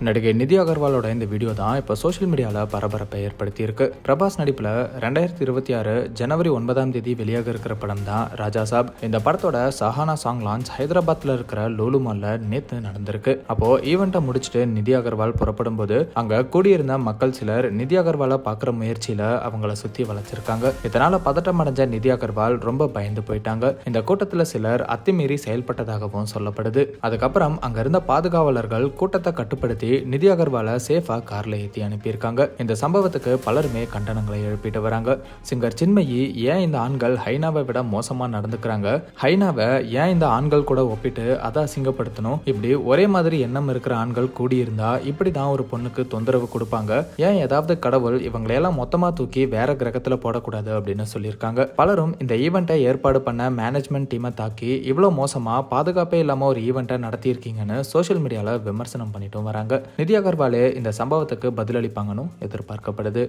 நடிகை நிதி அகர்வாலோட இந்த வீடியோ தான் இப்போ சோஷியல் மீடியாவில் பரபரப்பை ஏற்படுத்தி இருக்கு. பிரபாஸ் நடிப்பில் 2026 ஜனவரி 9 வெளியாக இருக்கிற படம் தான் ராஜா சாப். இந்த படத்தோட சஹானா சாங் லான்ச் ஹைதராபாத்ல இருக்கிற லூலு மால்ல நேத்து நடந்திருக்கு. அப்போ ஈவெண்ட்டை முடிச்சுட்டு நிதி அகர்வால் புறப்படும் போது அங்க கூடியிருந்த மக்கள் சிலர் நிதி அகர்வாலை பார்க்குற முயற்சியில அவங்கள சுத்தி வளைச்சிருக்காங்க. இதனால பதட்டம் அடைஞ்ச நிதி அகர்வால் ரொம்ப பயந்து போயிட்டாங்க. இந்த கூட்டத்துல சிலர் அத்துமீறி செயல்பட்டதாகவும் சொல்லப்படுது. அதுக்கப்புறம் அங்க இருந்த பாதுகாவலர்கள் கூட்டத்தை கட்டுப்படுத்தி நிதி அகர்வாலை சேஃபா கார்ல ஏற்றி அனுப்பியிருக்காங்க. இந்த சம்பவத்துக்கு பலருமே கண்டனங்களை எழுப்பிட்டு வராங்க. சிங்கர் சின்மயி ஏன் இந்த ஆண்கள் ஹைனாவை விட மோசமா நடந்துக்கிறாங்க, ஹைனாவை ஏன் இந்த ஆண்கள் கூட ஒப்பிட்டு அதை அசிங்கப்படுத்தணும், இப்படி ஒரே மாதிரி எண்ணம் இருக்கிற ஆண்கள் கூடியிருந்தா இப்படிதான் ஒரு பொண்ணுக்கு தொந்தரவு கொடுப்பாங்க, ஏன் ஏதாவது கடவுள் இவங்களையெல்லாம் மொத்தமா தூக்கி வேற கிரகத்துல போடக்கூடாது அப்படின்னு சொல்லியிருக்காங்க. பலரும் இந்த ஈவெண்ட்டை ஏற்பாடு பண்ண மேனேஜ்மெண்ட் டீமை தாக்கி இவ்வளவு மோசமா பாதுகாப்பே இல்லாம ஒரு ஈவெண்ட்டை நடத்தியிருக்கீங்கன்னு சோஷியல் மீடியால விமர்சனம் பண்ணிட்டும் வராங்க. நிதி அகர்வாலே இந்த சம்பவத்துக்கு பதிலளிப்பாங்கன்னு எதிர்பார்க்கப்படுது.